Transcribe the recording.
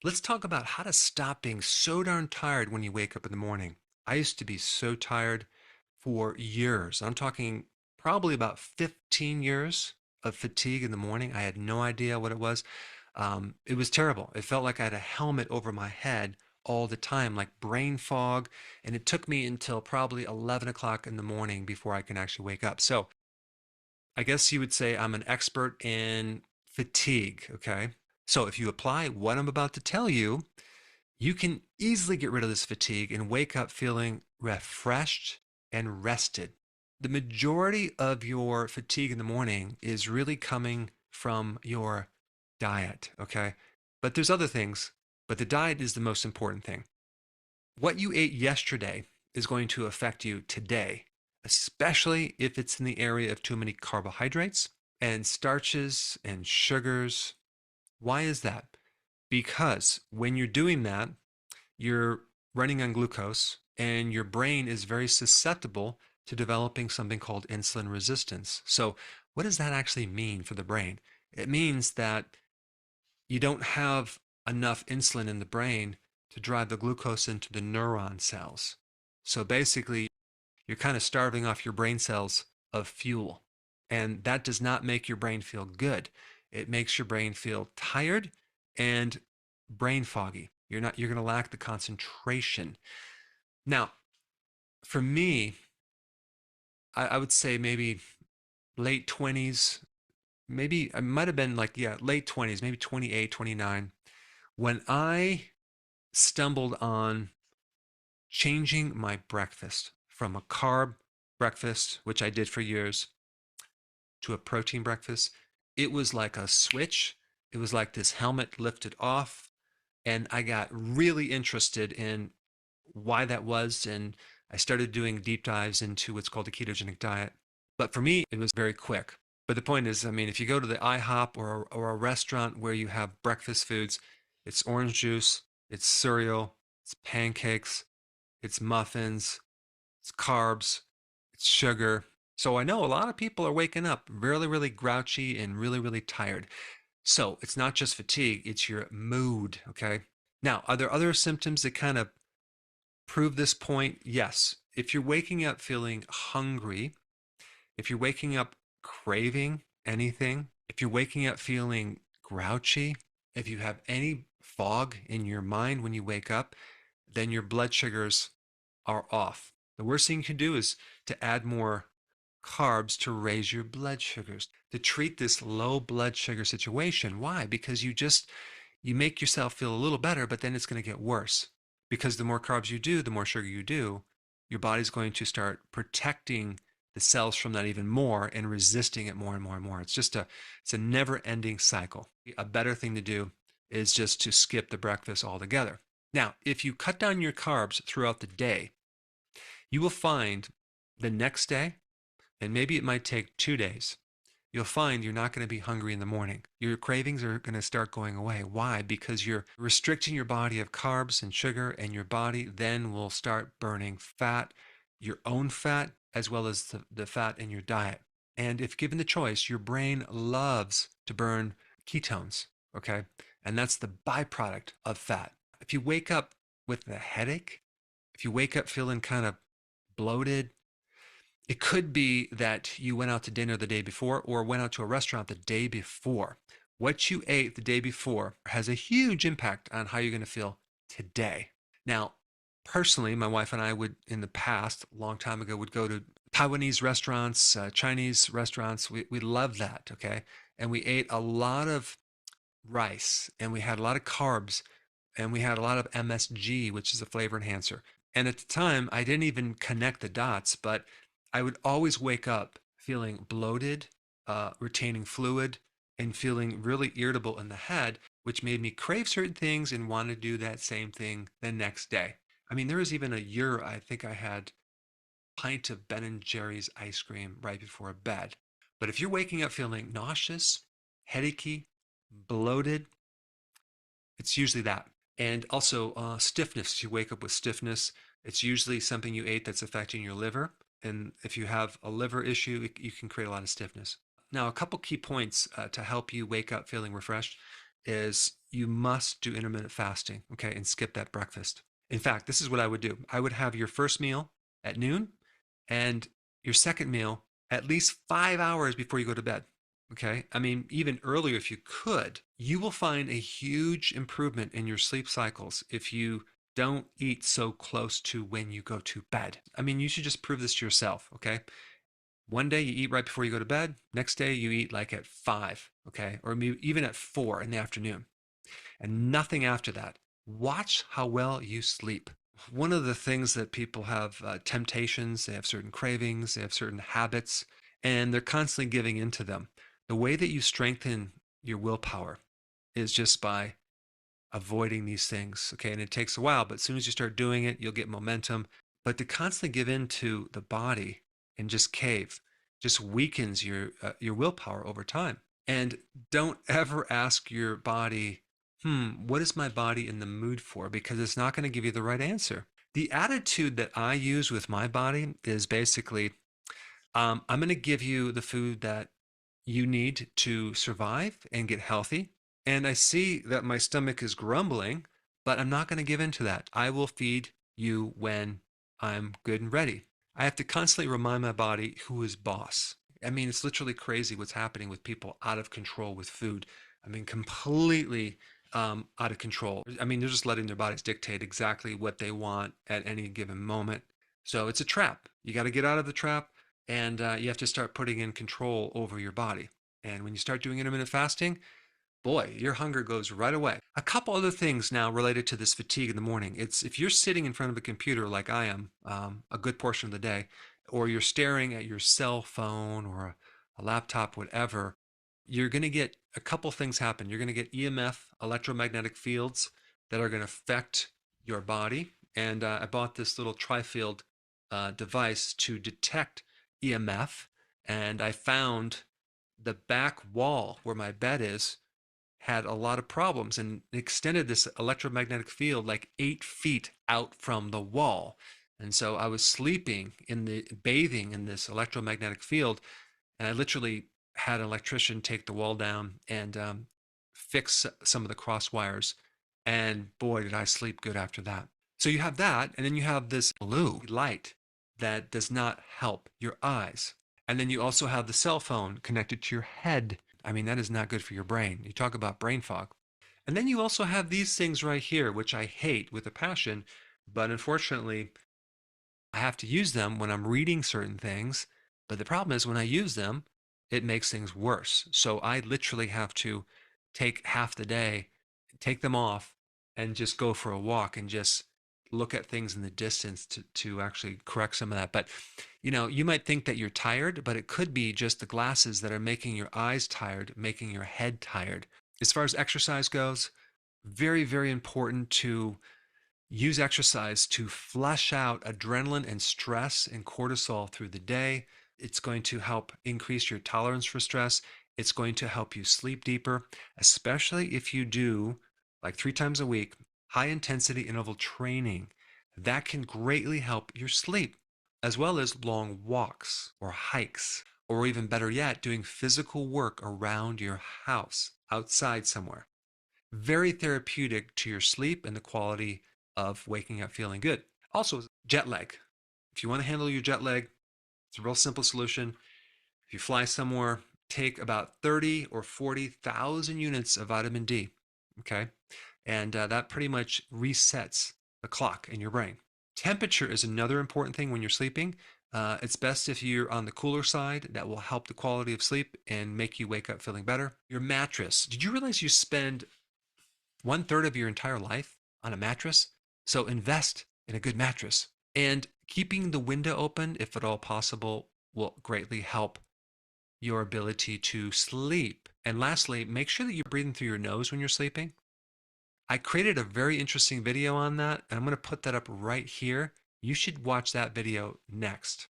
Let's talk about how to stop being so darn tired when you wake up in the morning. I used to be so tired for years. I'm talking probably about 15 years of fatigue in the morning. I had no idea what it was. It was terrible. It felt like I had a helmet over my head all the time, like brain fog. And it took me until probably 11 o'clock in the morning before I can actually wake up. So I guess you would say I'm an expert in fatigue. Okay. So if you apply what I'm about to tell you, you can easily get rid of this fatigue and wake up feeling refreshed and rested. The majority of your fatigue in the morning is really coming from your diet, okay? But there's other things, but the diet is the most important thing. What you ate yesterday is going to affect you today, especially if it's in the area of too many carbohydrates and starches and sugars. Why is that? Because when you're doing that, you're running on glucose and your brain is very susceptible to developing something called insulin resistance. So, what does that actually mean for the brain? It means that you don't have enough insulin in the brain to drive the glucose into the neuron cells. So, basically, you're kind of starving off your brain cells of fuel. And that does not make your brain feel good. It makes your brain feel tired and brain foggy. You're going to lack the concentration. Now, for me, I would say maybe late 20s, maybe I might have been like, yeah, late 20s, maybe 28, 29, when I stumbled on changing my breakfast from a carb breakfast, which I did for years, to a protein breakfast. It was like a switch. It was like this helmet lifted off. And I got really interested in why that was. And I started doing deep dives into what's called a ketogenic diet. But for me, it was very quick. But the point is, I mean, if you go to the IHOP or a restaurant where you have breakfast foods, it's orange juice, it's cereal, it's pancakes, it's muffins, it's carbs, it's sugar. So I know a lot of people are waking up really, really grouchy and really, really tired. So it's not just fatigue, it's your mood. Okay. Now, are there other symptoms that kind of prove this point? Yes. If you're waking up feeling hungry, if you're waking up craving anything, if you're waking up feeling grouchy, if you have any fog in your mind when you wake up, then your blood sugars are off. The worst thing you can do is to add more carbs to raise your blood sugars, to treat this low blood sugar situation. Why? Because you make yourself feel a little better, but then it's going to get worse. Because the more carbs you do, the more sugar you do, your body's going to start protecting the cells from that even more and resisting it more and more and more. It's a never-ending cycle. A better thing to do is just to skip the breakfast altogether. Now, if you cut down your carbs throughout the day, you will find the next day, and maybe it might take 2 days, you'll find you're not going to be hungry in the morning. Your cravings are going to start going away. Why? Because you're restricting your body of carbs and sugar, and your body then will start burning fat, your own fat, as well as the fat in your diet. And if given the choice, your brain loves to burn ketones, okay? And that's the byproduct of fat. If you wake up with a headache, if you wake up feeling kind of bloated, it could be that you went out to dinner the day before or went out to a restaurant the day before. What you ate the day before has a huge impact on how you're going to feel today. Now, personally, my wife and I would, in the past, a long time ago, would go to Taiwanese restaurants, Chinese restaurants. We love that, okay? And we ate a lot of rice and we had a lot of carbs and we had a lot of MSG, which is a flavor enhancer. And at the time, I didn't even connect the dots, but I would always wake up feeling bloated, retaining fluid, and feeling really irritable in the head, which made me crave certain things and want to do that same thing the next day. I mean, there was even a year I think I had a pint of Ben and Jerry's ice cream right before bed. But if you're waking up feeling nauseous, headachy, bloated, it's usually that. And also stiffness. If you wake up with stiffness, it's usually something you ate that's affecting your liver. And if you have a liver issue, you can create a lot of stiffness. Now, a couple key points to help you wake up feeling refreshed is you must do intermittent fasting, okay, and skip that breakfast. In fact, this is what I would do. I would have your first meal at noon and your second meal at least 5 hours before you go to bed. Okay. I mean, even earlier if you could. You will find a huge improvement in your sleep cycles if you don't eat so close to when you go to bed. I mean, you should just prove this to yourself. Okay. One day you eat right before you go to bed. Next day you eat like at 5. Okay. Or maybe even at 4 in the afternoon, and nothing after that. Watch how well you sleep. One of the things that people have temptations, they have certain cravings, they have certain habits, and they're constantly giving into them. The way that you strengthen your willpower is just by avoiding these things. Okay. And it takes a while, but as soon as you start doing it, you'll get momentum. But to constantly give in to the body and just cave just weakens your willpower over time. And don't ever ask your body, what is my body in the mood for? Because it's not going to give you the right answer. The attitude that I use with my body is basically, I'm going to give you the food that you need to survive and get healthy. And I see that my stomach is grumbling, but I'm not going to give in to that. I will feed you when I'm good and ready. I have to constantly remind my body who is boss. I mean, it's literally crazy what's happening with people out of control with food. I mean, completely out of control. I mean, they're just letting their bodies dictate exactly what they want at any given moment. So it's a trap. You got to get out of the trap, and you have to start putting in control over your body. And when you start doing intermittent fasting, boy, your hunger goes right away. A couple other things now related to this fatigue in the morning. It's if you're sitting in front of a computer like I am a good portion of the day, or you're staring at your cell phone or a laptop, whatever, you're going to get a couple things happen. You're going to get EMF, electromagnetic fields, that are going to affect your body. And I bought this little tri-field device to detect EMF, and I found the back wall where my bed is had a lot of problems and extended this electromagnetic field like 8 feet out from the wall. And so I was sleeping bathing in this electromagnetic field, and I literally had an electrician take the wall down and fix some of the cross wires. And boy, did I sleep good after that. So you have that, and then you have this blue light that does not help your eyes. And then you also have the cell phone connected to your head. I mean, that is not good for your brain. You talk about brain fog. And then you also have these things right here, which I hate with a passion, but unfortunately, I have to use them when I'm reading certain things. But the problem is when I use them, it makes things worse. So I literally have to take half the day, take them off, and just go for a walk and just look at things in the distance to actually correct some of that. But you might think that you're tired, but it could be just the glasses that are making your eyes tired, making your head tired. As far as exercise goes, very, very important to use exercise to flush out adrenaline and stress and cortisol through the day. It's going to help increase your tolerance for stress. It's going to help you sleep deeper, especially if you do, like 3 times a week, high intensity interval training. That can greatly help your sleep, as well as long walks or hikes, or even better yet, doing physical work around your house, outside somewhere. Very therapeutic to your sleep and the quality of waking up feeling good. Also, jet lag. If you want to handle your jet lag, it's a real simple solution. If you fly somewhere, take about 30 or 40,000 units of vitamin D. Okay. And that pretty much resets the clock in your brain. Temperature is another important thing when you're sleeping. It's best if you're on the cooler side. That will help the quality of sleep and make you wake up feeling better. Your mattress. Did you realize you spend 1/3 of your entire life on a mattress? So invest in a good mattress. And keeping the window open, if at all possible, will greatly help your ability to sleep. And lastly, make sure that you're breathing through your nose when you're sleeping. I created a very interesting video on that, and I'm going to put that up right here. You should watch that video next.